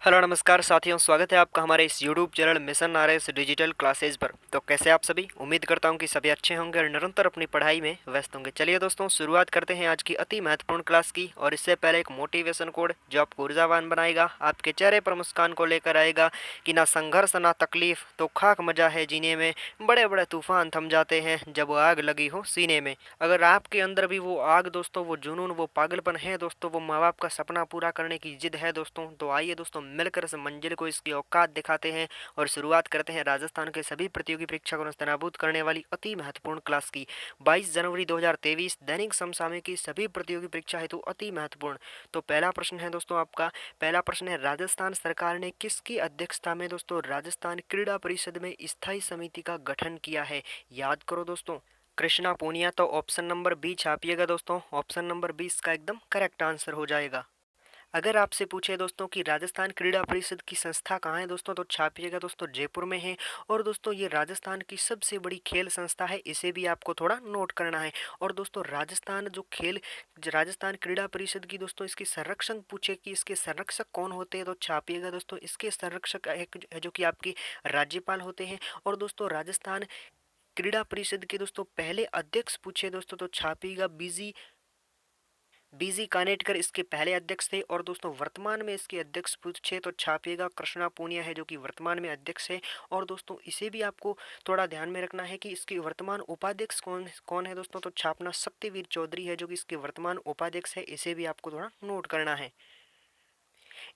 Hello नमस्कार साथियों, स्वागत है आपका हमारे इस YouTube channel mission RS digital classes पर। तो कैसे आप सभी, उम्मीद करता हूं कि सभी अच्छे होंगे और निरंतर अपनी पढ़ाई में व्यस्त होंगे। चलिए दोस्तों, शुरुआत करते हैं आज की अति महत्वपूर्ण क्लास की। और इससे पहले एक मोटिवेशन कोड जो आपको ऊर्जावान बनाएगा, आपके चेहरे पर मुस्कान को लेकर आएगा कि ना संघर्ष ना तकलीफ तो खाक मजा है जीने में, बड़े बड़े तूफान थम जाते हैं जब आग लगी हो सीने में। अगर आपके अंदर भी वो आग दोस्तों, वो जुनून, वो पागलपन है दोस्तों, वो माँ बाप का सपना पूरा करने की जिद है दोस्तों, तो आइए दोस्तों मिलकर इस मंजिल को, इसकी औकात दिखाते हैं और शुरुआत करते हैं राजस्थान के सभी प्रतियोगी परीक्षा को नस्तनाबूद करने वाली अति महत्वपूर्ण क्लास की। 22 जनवरी 2023 दैनिक समसामयिक की सभी प्रतियोगी परीक्षा हेतु अति महत्वपूर्ण। तो पहला प्रश्न है दोस्तों आपका, पहला प्रश्न है, राजस्थान सरकार ने किसकी अध्यक्षता में दोस्तों राजस्थान क्रीड़ा परिषद में स्थायी समिति का गठन किया है? याद करो दोस्तों, कृष्णा पूनिया। तो ऑप्शन नंबर बी छापिएगा दोस्तों, ऑप्शन नंबर बी इसका एकदम करेक्ट आंसर हो जाएगा। अगर आपसे पूछे दोस्तों कि राजस्थान क्रीड़ा परिषद की संस्था कहाँ है दोस्तों, तो छापिएगा दोस्तों जयपुर में है। और दोस्तों ये राजस्थान की सबसे बड़ी खेल संस्था है, इसे भी आपको थोड़ा नोट करना है। और दोस्तों राजस्थान क्रीड़ा परिषद की दोस्तों इसकी संरक्षक पूछे कि इसके संरक्षक कौन होते हैं, तो छापिएगा दोस्तों इसके संरक्षक एक है जो कि आपकी राज्यपाल होते हैं। और दोस्तों राजस्थान क्रीड़ा परिषद के दोस्तों पहले अध्यक्ष पूछे दोस्तों, तो छापिएगा बीजी बीजी कानेटकर इसके पहले अध्यक्ष थे। और दोस्तों वर्तमान में इसके अध्यक्ष पूछे तो छापिएगा कृष्णा पूनिया है जो कि वर्तमान में अध्यक्ष है। और दोस्तों इसे भी आपको थोड़ा ध्यान में रखना है कि इसके वर्तमान उपाध्यक्ष कौन कौन है दोस्तों, तो छापना शक्तिवीर चौधरी है जो कि इसके वर्तमान उपाध्यक्ष है, इसे भी आपको थोड़ा नोट करना है।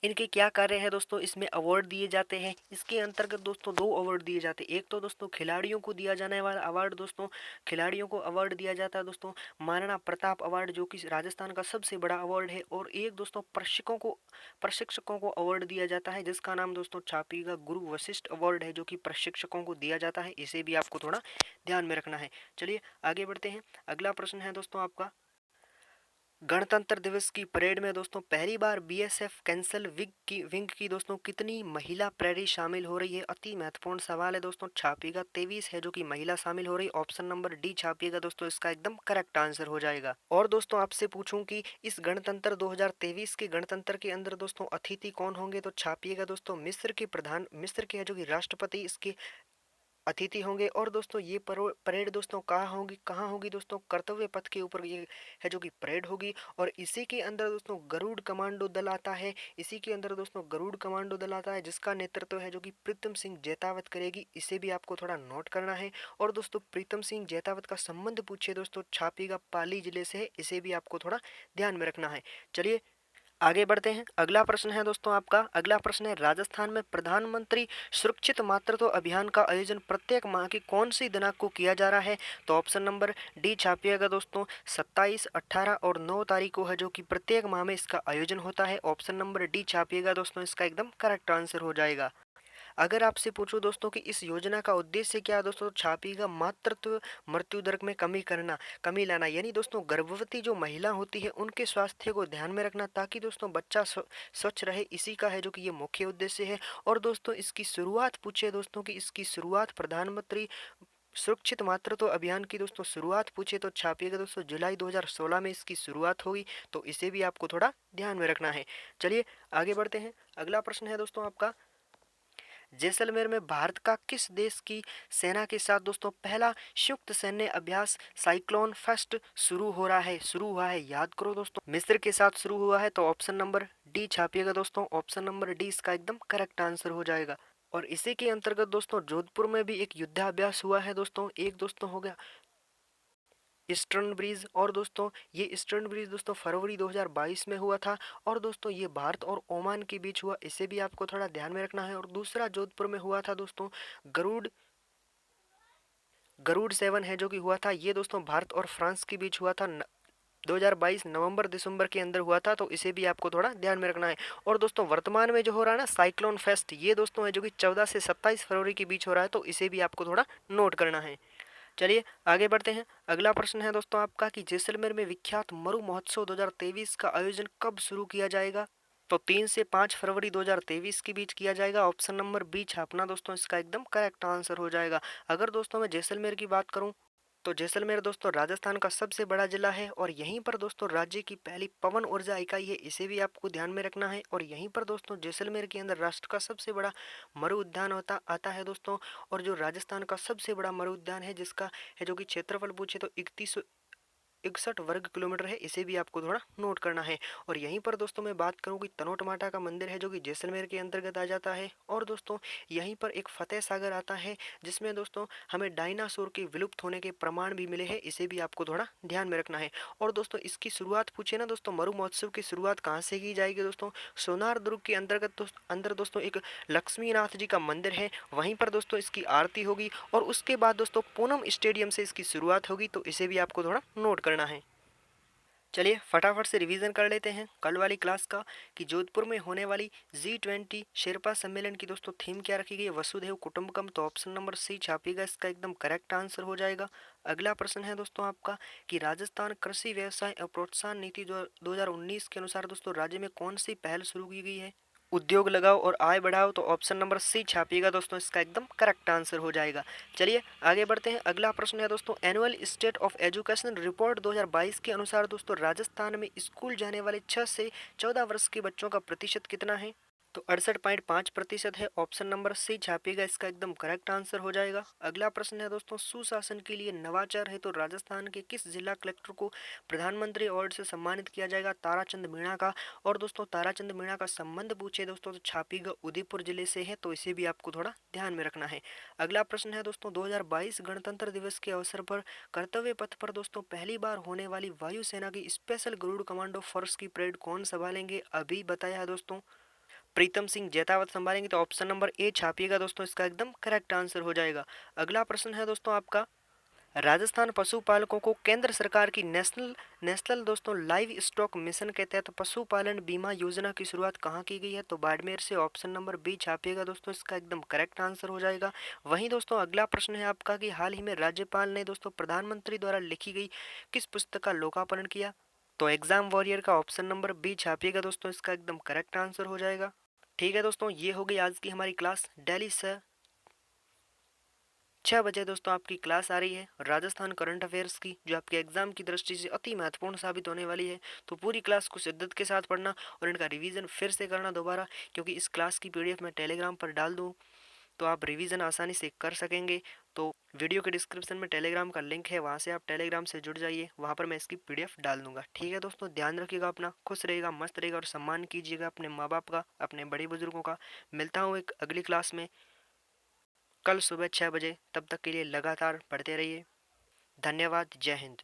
इनके क्या कार्य है दोस्तों, इसमें अवार्ड दिए जाते हैं। इसके अंतर्गत दोस्तों दो अवार्ड दिए जाते हैं। एक तो दोस्तों खिलाड़ियों को दिया जाने वाला अवार्ड दोस्तों, खिलाड़ियों को अवार्ड दिया जाता है दोस्तों महाराणा प्रताप अवार्ड, जो कि राजस्थान का सबसे बड़ा अवार्ड है। और एक दोस्तों प्रशिक्षकों को अवार्ड दिया जाता है, जिसका नाम दोस्तों छापिएगा गुरु वशिष्ठ अवार्ड है, जो कि प्रशिक्षकों को दिया जाता है, इसे भी आपको थोड़ा ध्यान में रखना है। चलिए आगे बढ़ते हैं। अगला प्रश्न है दोस्तों आपका, गणतंत्र दिवस की परेड में दोस्तों पहली बार बीएसएफ कैंसल विंग की दोस्तों कितनी महिला प्रहरी शामिल हो रही है? अति महत्वपूर्ण सवाल है दोस्तों, छापिएगा 23 है जो कि महिला शामिल हो रही है, ऑप्शन नंबर डी छापिएगा दोस्तों, इसका एकदम करेक्ट आंसर हो जाएगा। और दोस्तों आपसे पूछूं कि इस गणतंत्र 2023 के गणतंत्र के अंदर दोस्तों अतिथि कौन होंगे, तो छापिएगा दोस्तों मिस्र के है जो कि राष्ट्रपति इसके अतिथि होंगे। और दोस्तों ये परेड दोस्तों कहाँ होगी दोस्तों, कर्तव्य पथ के ऊपर ये है जो कि परेड होगी। और इसी के अंदर दोस्तों गरुड़ कमांडो दल आता है, इसी के अंदर दोस्तों गरुड़ कमांडो दल आता है, जिसका नेतृत्व है जो कि प्रीतम सिंह जैतावत करेगी, इसे भी आपको थोड़ा नोट करना है। और दोस्तों प्रीतम सिंह जैतावत का संबंध पूछे दोस्तों छापीगा पाली जिले से है, इसे भी आपको थोड़ा ध्यान में रखना है। चलिए आगे बढ़ते हैं। अगला प्रश्न है दोस्तों आपका, अगला प्रश्न है, राजस्थान में प्रधानमंत्री सुरक्षित मातृत्व अभियान का आयोजन प्रत्येक माह की कौन सी दिनांक को किया जा रहा है? तो ऑप्शन नंबर डी छापिएगा दोस्तों, 27, 18 और 9 तारीख को है जो कि प्रत्येक माह में इसका आयोजन होता है, ऑप्शन नंबर डी छापिएगा दोस्तों, इसका एकदम करेक्ट आंसर हो जाएगा। अगर आपसे पूछूं दोस्तों कि इस योजना का उद्देश्य क्या है दोस्तों, तो छापिएगा मातृत्व मृत्यु दर में कमी लाना, यानी दोस्तों गर्भवती जो महिला होती है उनके स्वास्थ्य को ध्यान में रखना, ताकि दोस्तों बच्चा स्वच्छ रहे, इसी का है जो कि ये मुख्य उद्देश्य है। और दोस्तों इसकी शुरुआत पूछे दोस्तों कि इसकी शुरुआत प्रधानमंत्री सुरक्षित मातृत्व अभियान की दोस्तों शुरुआत पूछे तो छापिएगा दोस्तों जुलाई 2016 में इसकी शुरुआत हुई, तो इसे भी आपको थोड़ा ध्यान में रखना है। चलिए आगे बढ़ते हैं। अगला प्रश्न है दोस्तों आपका, जैसलमेर में भारत का किस देश की सेना के साथ दोस्तों पहला संयुक्त सैन्य अभ्यास साइक्लोन फेस्ट शुरू हुआ है? याद करो दोस्तों, मिस्र के साथ शुरू हुआ है, तो ऑप्शन नंबर डी छापिएगा दोस्तों, ऑप्शन नंबर डी इसका एकदम करेक्ट आंसर हो जाएगा। और इसी के अंतर्गत दोस्तों जोधपुर में भी एक युद्धाभ्यास हुआ है दोस्तों, एक दोस्तों हो गया ईस्टर्न ब्रिज। और दोस्तों ये ईस्टर्न ब्रिज दोस्तों फरवरी 2022 में हुआ था। और दोस्तों ये भारत और ओमान के बीच हुआ, इसे भी आपको थोड़ा ध्यान में रखना है। और दूसरा जोधपुर में हुआ था दोस्तों गरुड़ गरुड़ सेवन है जो कि हुआ था, ये दोस्तों भारत और फ्रांस के बीच हुआ था, 2022 नवंबर दिसंबर के अंदर हुआ था, तो इसे भी आपको थोड़ा ध्यान में रखना है। और दोस्तों वर्तमान में जो हो रहा है ना साइक्लोन फेस्ट, ये दोस्तों है जो कि 14 से 27 फरवरी के बीच हो रहा है, तो इसे भी आपको थोड़ा नोट करना है। चलिए आगे बढ़ते हैं। अगला प्रश्न है दोस्तों आपका कि जैसलमेर में विख्यात मरु महोत्सव 2023 का आयोजन कब शुरू किया जाएगा? तो 3 से 5 फरवरी 2023 के बीच किया जाएगा, ऑप्शन नंबर बी छापना दोस्तों, इसका एकदम करेक्ट आंसर हो जाएगा। अगर दोस्तों मैं जैसलमेर की बात करूं तो जैसलमेर दोस्तों राजस्थान का सबसे बड़ा जिला है और यहीं पर दोस्तों राज्य की पहली पवन ऊर्जा इकाई है, इसे भी आपको ध्यान में रखना है। और यहीं पर दोस्तों जैसलमेर के अंदर राष्ट्र का सबसे बड़ा मरु उद्यान होता आता है दोस्तों। और जो राजस्थान का सबसे बड़ा मरु उद्यान है जिसका है जो कि क्षेत्रफल पूछे तो 31 वर्ग किलोमीटर है, इसे भी आपको थोड़ा नोट करना है। और यहीं पर दोस्तों मैं बात करूं कि तनोट माता का मंदिर है जो कि जैसलमेर के अंतर्गत आ जाता है। और दोस्तों यहीं पर एक फतेह सागर आता है जिसमें दोस्तों हमें डायनासोर के विलुप्त होने के प्रमाण भी मिले हैं, इसे भी आपको थोड़ा ध्यान में रखना है। और दोस्तों इसकी शुरुआत पूछे ना दोस्तों, मरु महोत्सव की शुरुआत कहाँ से की जाएगी दोस्तों? सोनार दुर्ग के अंदर दोस्तों एक लक्ष्मी नाथ जी का मंदिर है, वहीं पर दोस्तों इसकी आरती होगी। और उसके बाद दोस्तों पूनम स्टेडियम से इसकी शुरुआत होगी, तो इसे भी आपको थोड़ा नोट करना है। चलिए फटाफट से रिवीजन कर लेते हैं कल वाली क्लास का कि जोधपुर में होने वाली G20 शेरपा सम्मेलन की दोस्तों थीम क्या रखी गई है? वसुधैव कुटुंबकम। तो ऑप्शन नंबर सी छापिएगा, इसका एकदम करेक्ट आंसर हो जाएगा। अगला प्रश्न है दोस्तों आपका कि राजस्थान कृषि व्यवसाय और प्रोत्साहन नीति जो 2019 के अनुसार दोस्तों राज्य में कौन सी पहल शुरू की गई है? उद्योग लगाओ और आय बढ़ाओ। तो ऑप्शन नंबर सी छापिएगा दोस्तों, इसका एकदम करेक्ट आंसर हो जाएगा। चलिए आगे बढ़ते हैं। अगला प्रश्न है दोस्तों annual state of education report 2022 के अनुसार दोस्तों राजस्थान में स्कूल जाने वाले 6 से 14 वर्ष के बच्चों का प्रतिशत कितना है? तो 68.5% है। ऑप्शन नंबर सी छापिएगा, इसका एकदम करेक्ट आंसर हो जाएगा। अगला प्रश्न है दोस्तों सुशासन के लिए नवाचार है तो राजस्थान के किस जिला कलेक्टर को प्रधानमंत्री अवार्ड से सम्मानित किया जाएगा? ताराचंद मीणा का। और दोस्तों ताराचंद मीणा का संबंध पूछे दोस्तों तो छापिएगा उदयपुर जिले से है, तो इसे भी आपको थोड़ा ध्यान में रखना है। अगला प्रश्न है दोस्तों 2022 गणतंत्र दिवस के अवसर पर कर्तव्य पथ पर दोस्तों पहली बार होने वाली वायुसेना की स्पेशल गरुड़ कमांडो फोर्स की परेड कौन संभालेंगे? अभी बताया है दोस्तों प्रीतम सिंह जैतावत संभालेंगे। तो ऑप्शन नंबर ए छापिएगा दोस्तों, इसका एकदम करेक्ट आंसर हो जाएगा। अगला प्रश्न है दोस्तों आपका राजस्थान पशुपालकों को केंद्र सरकार की नेशनल नेशनल दोस्तों लाइव स्टॉक मिशन के तहत पशुपालन बीमा योजना की शुरुआत कहाँ की गई है? तो बाड़मेर से। ऑप्शन नंबर बी छापिएगा दोस्तों, इसका एकदम करेक्ट आंसर हो जाएगा। वहीं दोस्तों अगला प्रश्न है आपका कि हाल ही में राज्यपाल ने दोस्तों प्रधानमंत्री द्वारा लिखी गई किस पुस्तक का लोकार्पण किया? तो एग्जाम वॉरियर का। ऑप्शन नंबर बी छापिएगा दोस्तों, इसका एकदम करेक्ट आंसर हो जाएगा। ठीक है दोस्तों, ये हो गई आज की हमारी क्लास। डेली से 6 बजे दोस्तों आपकी क्लास आ रही है राजस्थान करंट अफेयर्स की, जो आपके एग्जाम की दृष्टि से अति महत्वपूर्ण साबित होने वाली है। तो पूरी क्लास को शिद्दत के साथ पढ़ना और इनका रिवीजन फिर से करना दोबारा, क्योंकि इस क्लास की पीडीएफ मैं टेलीग्राम पर डाल दूँ तो आप रिवीजन आसानी से कर सकेंगे। तो वीडियो के डिस्क्रिप्शन में टेलीग्राम का लिंक है, वहाँ से आप टेलीग्राम से जुड़ जाइए, वहाँ पर मैं इसकी पीडीएफ डाल दूंगा। ठीक है दोस्तों, ध्यान रखिएगा अपना, खुश रहेगा, मस्त रहेगा और सम्मान कीजिएगा अपने माँ बाप का, अपने बड़े बुजुर्गों का। मिलता हूँ एक अगली क्लास में कल सुबह 6 बजे। तब तक के लिए लगातार पढ़ते रहिए। धन्यवाद। जय हिंद।